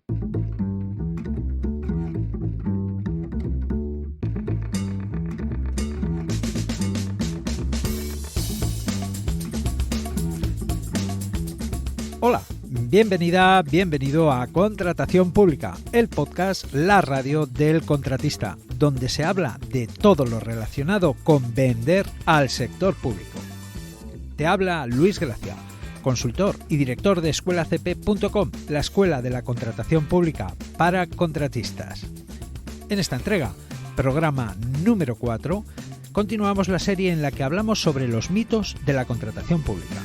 Hola, bienvenida, bienvenido a Contratación Pública, el podcast, la radio del contratista, donde se habla de todo lo relacionado con vender al sector público. Te habla Luis Gracia, consultor y director de escuelacp.com, la escuela de la contratación pública para contratistas. En esta entrega, programa número 4, continuamos la serie en la que hablamos sobre los mitos de la contratación pública.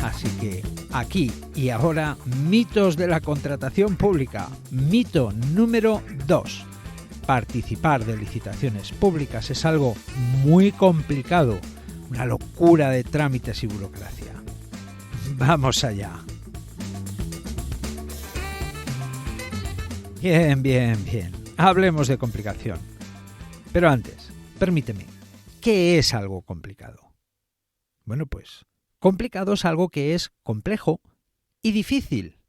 Así que aquí y ahora, mitos de la contratación pública. Mito número 2. Participar de licitaciones públicas es algo muy complicado, una locura de trámites y burocracia. Vamos allá. Bien. Hablemos de complicación. Pero antes, permíteme, ¿qué es algo complicado? Bueno, pues complicado es algo que es complejo y difícil,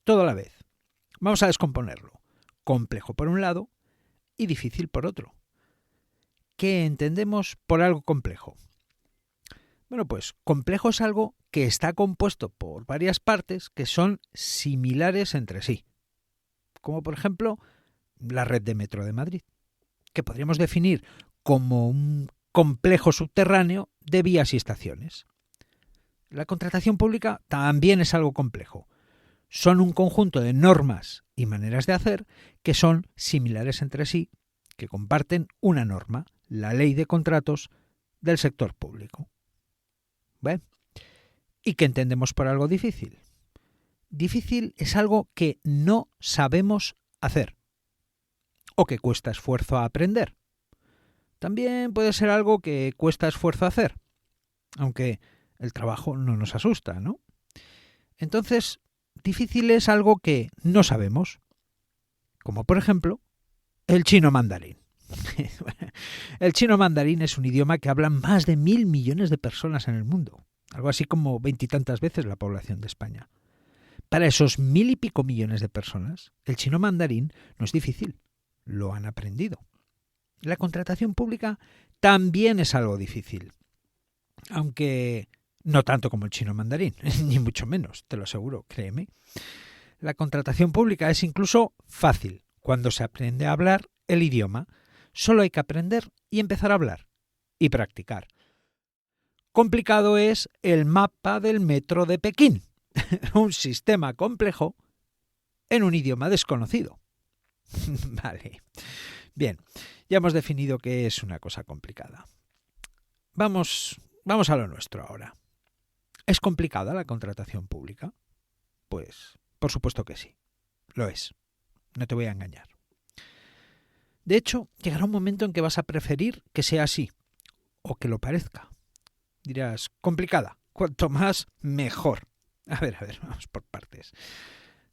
todo a la vez. Vamos a descomponerlo. Complejo por un lado y difícil por otro. ¿Qué entendemos por algo complejo? Bueno, pues complejo es algo que está compuesto por varias partes que son similares entre sí. Como por ejemplo, la red de metro de Madrid, que podríamos definir como un complejo subterráneo de vías y estaciones. La contratación pública también es algo complejo. Son un conjunto de normas y maneras de hacer que son similares entre sí, que comparten una norma, la ley de contratos del sector público. ¿Ven? ¿Y qué entendemos por algo difícil? Difícil es algo que no sabemos hacer o que cuesta esfuerzo aprender. También puede ser algo que cuesta esfuerzo hacer, aunque el trabajo no nos asusta, ¿no? Entonces, difícil es algo que no sabemos, como por ejemplo el chino mandarín. El chino mandarín es un idioma que hablan más de 1.000 millones de personas en el mundo, algo así como 20 y tantas veces la población de España. Para esos 1.000 y pico millones de personas, el chino mandarín no es difícil, lo han aprendido. La contratación pública también es algo difícil, aunque no tanto como el chino mandarín, ni mucho menos, te lo aseguro, créeme. La contratación pública es incluso fácil cuando se aprende a hablar el idioma. Solo hay que aprender y empezar a hablar y practicar. Complicado es el mapa del metro de Pekín, un sistema complejo en un idioma desconocido. Vale. Bien, ya hemos definido qué es una cosa complicada. Vamos a lo nuestro ahora. ¿Es complicada la contratación pública? Pues, por supuesto que sí. Lo es. No te voy a engañar. De hecho, llegará un momento en que vas a preferir que sea así, o que lo parezca. Dirás, complicada. Cuanto más, mejor. A ver, vamos por partes.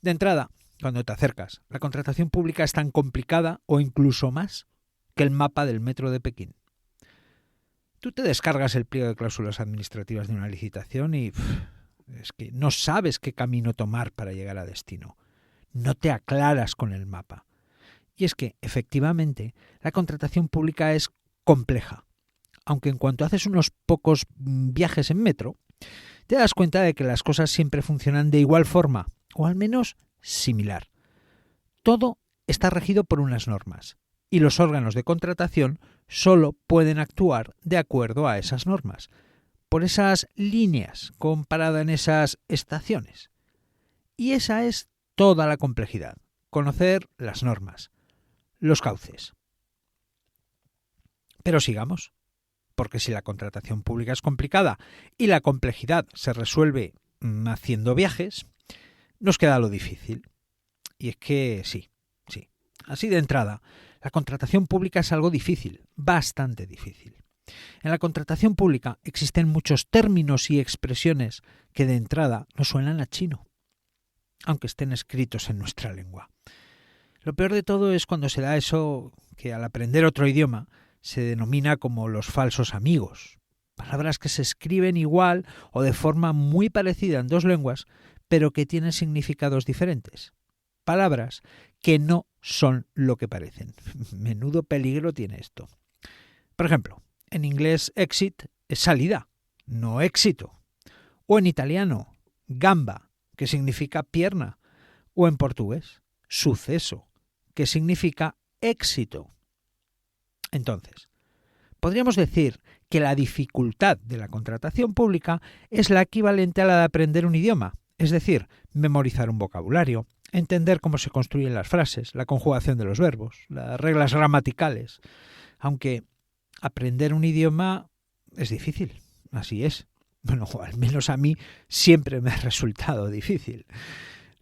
De entrada, cuando te acercas, la contratación pública es tan complicada o incluso más que el mapa del metro de Pekín. Tú te descargas el pliego de cláusulas administrativas de una licitación y es que no sabes qué camino tomar para llegar a destino. No te aclaras con el mapa. Y es que, efectivamente, la contratación pública es compleja. Aunque en cuanto haces unos pocos viajes en metro, te das cuenta de que las cosas siempre funcionan de igual forma, o al menos similar. Todo está regido por unas normas, y los órganos de contratación solo pueden actuar de acuerdo a esas normas, por esas líneas con parada en esas estaciones. Y esa es toda la complejidad, conocer las normas, los cauces. Pero sigamos, porque si la contratación pública es complicada y la complejidad se resuelve haciendo viajes, nos queda lo difícil. Y es que sí. Así de entrada, la contratación pública es algo difícil, bastante difícil. En la contratación pública existen muchos términos y expresiones que de entrada nos suenan a chino, aunque estén escritos en nuestra lengua. Lo peor de todo es cuando se da eso que al aprender otro idioma se denomina como los falsos amigos. Palabras que se escriben igual o de forma muy parecida en dos lenguas, pero que tienen significados diferentes. Palabras que no son lo que parecen. Menudo peligro tiene esto. Por ejemplo, en inglés exit es salida, no éxito. O en italiano, gamba, que significa pierna. O en portugués, suceso, que significa éxito. Entonces, podríamos decir que la dificultad de la contratación pública es la equivalente a la de aprender un idioma, es decir, memorizar un vocabulario, entender cómo se construyen las frases, la conjugación de los verbos, las reglas gramaticales. Aunque aprender un idioma es difícil, así es. Bueno, o al menos a mí siempre me ha resultado difícil.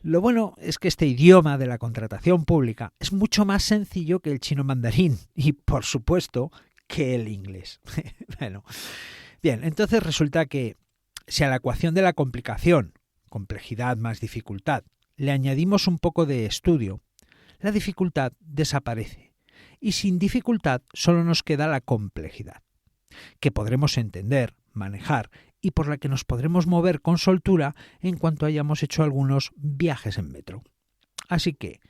Lo bueno es que este idioma de la contratación pública es mucho más sencillo que el chino mandarín y, por supuesto, que el inglés. Bueno, bien, entonces resulta que si a la ecuación de la complicación, complejidad más dificultad, le añadimos un poco de estudio, la dificultad desaparece y sin dificultad solo nos queda la complejidad, que podremos entender, manejar y por la que nos podremos mover con soltura en cuanto hayamos hecho algunos viajes en metro. Así que,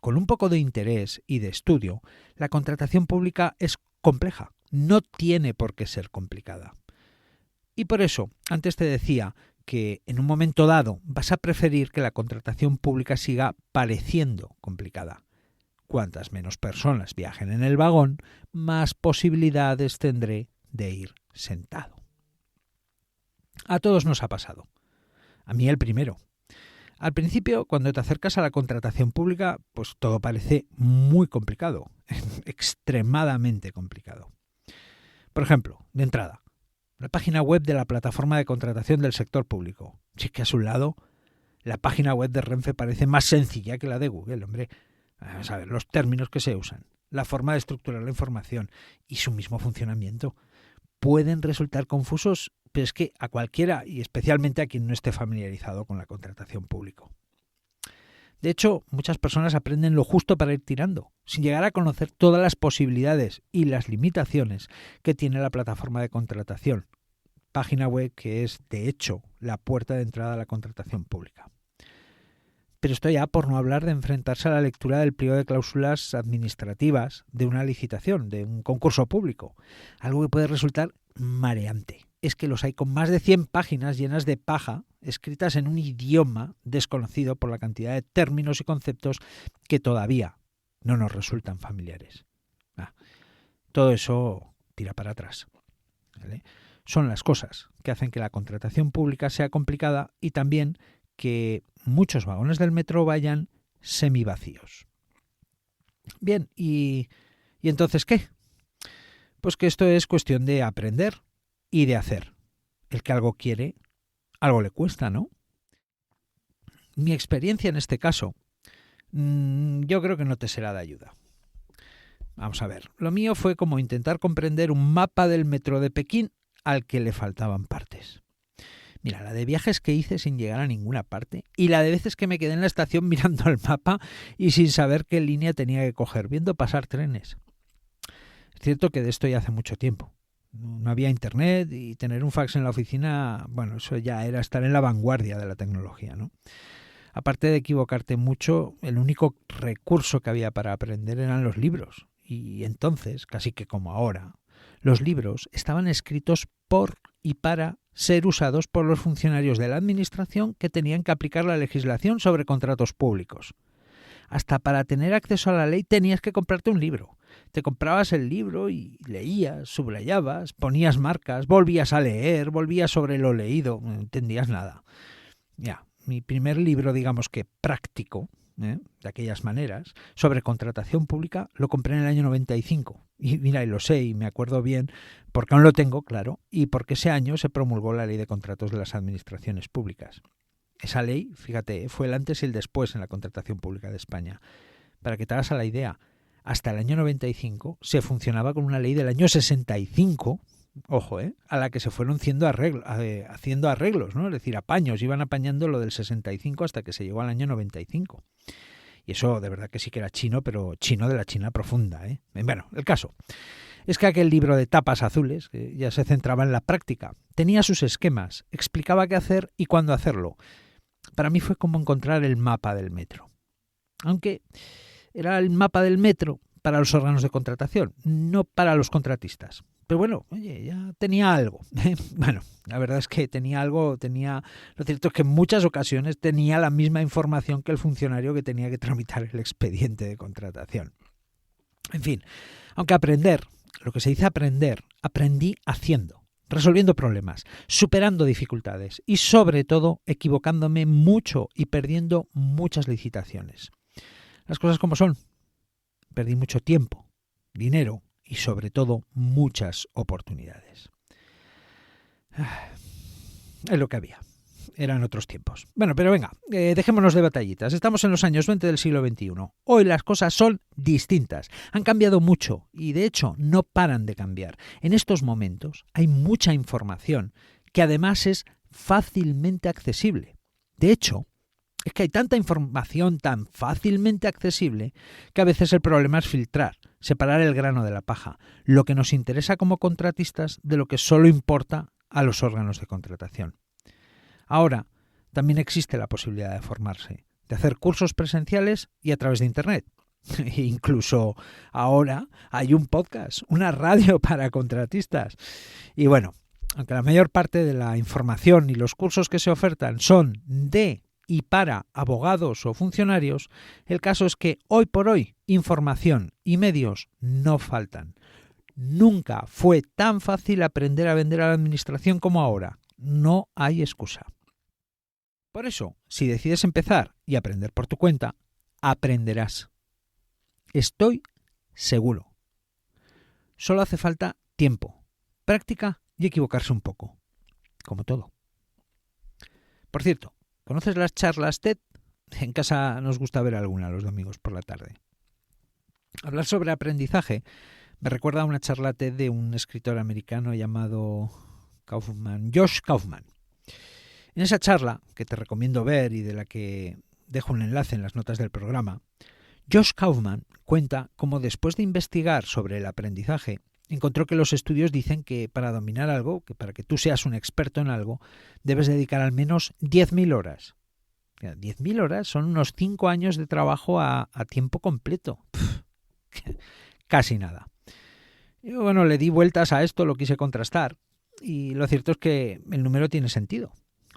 con un poco de interés y de estudio, la contratación pública es compleja, no tiene por qué ser complicada. Y por eso, antes te decía que en un momento dado vas a preferir que la contratación pública siga pareciendo complicada. Cuantas menos personas viajen en el vagón, más posibilidades tendré de ir sentado. A todos nos ha pasado. A mí el primero. Al principio, cuando te acercas a la contratación pública, pues todo parece muy complicado, extremadamente complicado. Por ejemplo, de entrada, la página web de la plataforma de contratación del sector público. Si es que a su lado, la página web de Renfe parece más sencilla que la de Google, hombre. Vamos a ver, los términos que se usan, la forma de estructurar la información y su mismo funcionamiento pueden resultar confusos, pero es que a cualquiera, y especialmente a quien no esté familiarizado con la contratación pública. De hecho, muchas personas aprenden lo justo para ir tirando, sin llegar a conocer todas las posibilidades y las limitaciones que tiene la plataforma de contratación, página web que es, de hecho, la puerta de entrada a la contratación pública. Pero esto ya por no hablar de enfrentarse a la lectura del pliego de cláusulas administrativas de una licitación, de un concurso público, algo que puede resultar mareante. Es que los hay con más de 100 páginas llenas de paja, escritas en un idioma desconocido por la cantidad de términos y conceptos que todavía no nos resultan familiares. Todo eso tira para atrás, ¿vale? Son las cosas que hacen que la contratación pública sea complicada y también que muchos vagones del metro vayan semivacíos. Bien, ¿y entonces qué? Pues que esto es cuestión de aprender y de hacer. El que algo quiere, algo le cuesta, ¿no? Mi experiencia en este caso, yo creo que no te será de ayuda. Vamos a ver, lo mío fue como intentar comprender un mapa del metro de Pekín al que le faltaban partes. Mira, la de viajes que hice sin llegar a ninguna parte y la de veces que me quedé en la estación mirando el mapa y sin saber qué línea tenía que coger, viendo pasar trenes. Es cierto que de esto ya hace mucho tiempo. No había internet y tener un fax en la oficina, bueno, eso ya era estar en la vanguardia de la tecnología, ¿no? Aparte de equivocarte mucho, el único recurso que había para aprender eran los libros. Y entonces, casi que como ahora, los libros estaban escritos por y para ser usados por los funcionarios de la administración que tenían que aplicar la legislación sobre contratos públicos. Hasta para tener acceso a la ley tenías que comprarte un libro. Te comprabas el libro y leías, subrayabas, ponías marcas, volvías a leer, volvías sobre lo leído, no entendías nada. Ya, mi primer libro, digamos que práctico, de aquellas maneras, sobre contratación pública, lo compré en el año 95. Y mira, y lo sé y me acuerdo bien, porque aún lo tengo, claro, y porque ese año se promulgó la Ley de Contratos de las Administraciones Públicas. Esa ley, fíjate, fue el antes y el después en la contratación pública de España. Para que te hagas a la idea, hasta el año 95 se funcionaba con una ley del año 65, ojo, a la que se fueron haciendo arreglos, ¿no? Es decir, apaños, iban apañando lo del 65 hasta que se llegó al año 95. Y eso de verdad que sí que era chino, pero chino de la China profunda, Bueno, el caso. es que aquel libro de tapas azules, que ya se centraba en la práctica, tenía sus esquemas, explicaba qué hacer y cuándo hacerlo. Para mí fue como encontrar el mapa del metro. Aunque era el mapa del metro para los órganos de contratación, no para los contratistas. Pero bueno, oye, ya tenía algo. Bueno, la verdad es que tenía algo, lo cierto es que en muchas ocasiones tenía la misma información que el funcionario que tenía que tramitar el expediente de contratación. En fin, aunque aprender, lo que se dice aprender, aprendí haciendo, resolviendo problemas, superando dificultades y sobre todo equivocándome mucho y perdiendo muchas licitaciones. Las cosas como son. Perdí mucho tiempo, dinero y sobre todo muchas oportunidades. Es lo que había. Eran otros tiempos. Bueno, pero venga, dejémonos de batallitas. Estamos en los años 20 del siglo XXI. Hoy las cosas son distintas. Han cambiado mucho y de hecho no paran de cambiar. En estos momentos hay mucha información que además es fácilmente accesible. De hecho, es que hay tanta información tan fácilmente accesible que a veces el problema es filtrar, separar el grano de la paja, lo que nos interesa como contratistas de lo que solo importa a los órganos de contratación. Ahora, también existe la posibilidad de formarse, de hacer cursos presenciales y a través de Internet. Incluso ahora hay un podcast, una radio para contratistas. Y bueno, aunque la mayor parte de la información y los cursos que se ofertan son de y para abogados o funcionarios, el caso es que hoy por hoy información y medios no faltan. Nunca fue tan fácil aprender a vender a la administración como ahora. No hay excusa. Por eso, si decides empezar y aprender por tu cuenta, aprenderás. Estoy seguro. Solo hace falta tiempo, práctica y equivocarse un poco. Como todo. Por cierto, ¿conoces las charlas TED? En casa nos gusta ver alguna los domingos por la tarde. Hablar sobre aprendizaje me recuerda a una charla TED de un escritor americano llamado Josh Kaufman. En esa charla, que te recomiendo ver y de la que dejo un enlace en las notas del programa, Josh Kaufman cuenta cómo después de investigar sobre el aprendizaje, encontró que los estudios dicen que para dominar algo, que para que tú seas un experto en algo, debes dedicar al menos 10.000 horas. 10.000 horas son unos 5 años de trabajo a tiempo completo. Casi nada. Y bueno, le di vueltas a esto, lo quise contrastar, y lo cierto es que el número tiene sentido.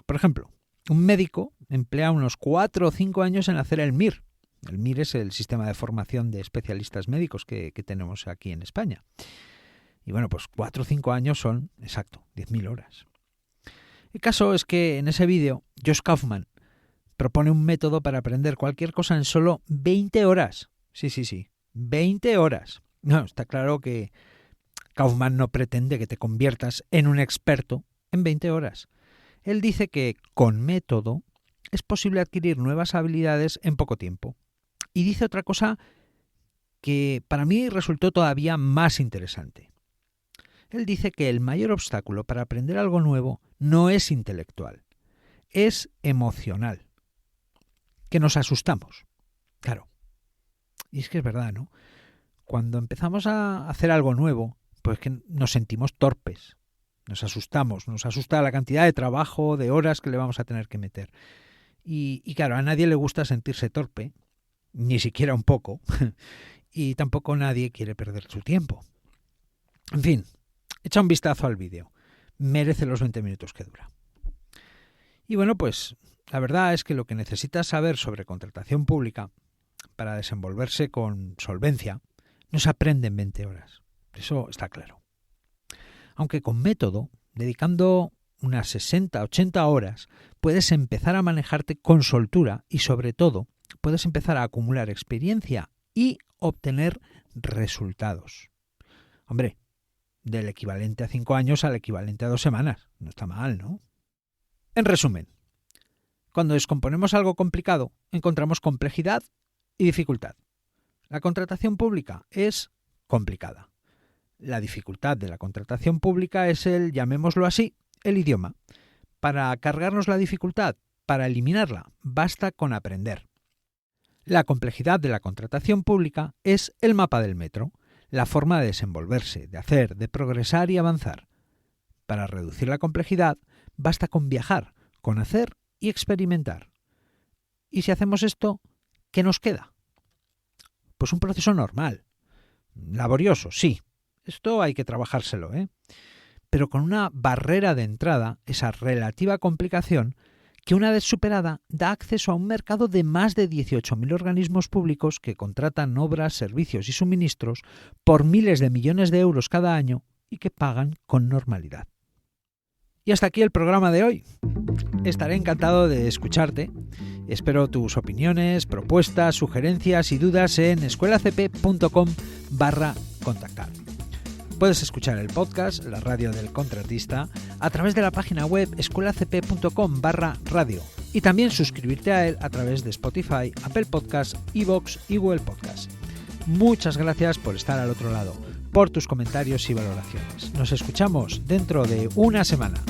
Por ejemplo, un médico emplea unos 4 o 5 años en hacer el MIR. El MIR es el sistema de formación de especialistas médicos que tenemos aquí en España. Y bueno, pues 4 o 5 años son, exacto, 10.000 horas. El caso es que en ese vídeo, Josh Kaufman propone un método para aprender cualquier cosa en solo 20 horas. Sí, 20 horas. No, está claro que Kaufman no pretende que te conviertas en un experto en 20 horas. Él dice que con método es posible adquirir nuevas habilidades en poco tiempo. Y dice otra cosa que para mí resultó todavía más interesante. Él dice que el mayor obstáculo para aprender algo nuevo no es intelectual, es emocional. Que nos asustamos. Claro. Y es que es verdad, ¿no? Cuando empezamos a hacer algo nuevo, pues que nos sentimos torpes. Nos asustamos, nos asusta la cantidad de trabajo, de horas que le vamos a tener que meter. Y claro, a nadie le gusta sentirse torpe, ni siquiera un poco, y tampoco nadie quiere perder su tiempo. En fin, echa un vistazo al vídeo. Merece los 20 minutos que dura. Y bueno, pues la verdad es que lo que necesitas saber sobre contratación pública para desenvolverse con solvencia no se aprende en 20 horas. Eso está claro. Aunque con método, dedicando unas 60-80 horas, puedes empezar a manejarte con soltura y sobre todo puedes empezar a acumular experiencia y obtener resultados. Hombre, del equivalente a 5 años al equivalente a 2 semanas. No está mal, ¿no? En resumen, cuando descomponemos algo complicado, encontramos complejidad y dificultad. La contratación pública es complicada. La dificultad de la contratación pública es llamémoslo así, el idioma. Para cargarnos la dificultad, para eliminarla, basta con aprender. La complejidad de la contratación pública es el mapa del metro. la forma de desenvolverse, de hacer, de progresar y avanzar. Para reducir la complejidad, basta con viajar, con hacer y experimentar. Y si hacemos esto, ¿qué nos queda? Pues un proceso normal, laborioso, sí. Esto hay que trabajárselo, pero con una barrera de entrada, esa relativa complicación, que una vez superada da acceso a un mercado de más de 18.000 organismos públicos que contratan obras, servicios y suministros por miles de millones de euros cada año y que pagan con normalidad. Y hasta aquí el programa de hoy. Estaré encantado de escucharte. Espero tus opiniones, propuestas, sugerencias y dudas en escuelacp.com/contactar. Puedes escuchar el podcast, la radio del contratista, a través de la página web escuelacp.com/radio y también suscribirte a él a través de Spotify, Apple Podcasts, iVoox y Google Podcasts. Muchas gracias por estar al otro lado, por tus comentarios y valoraciones. Nos escuchamos dentro de una semana.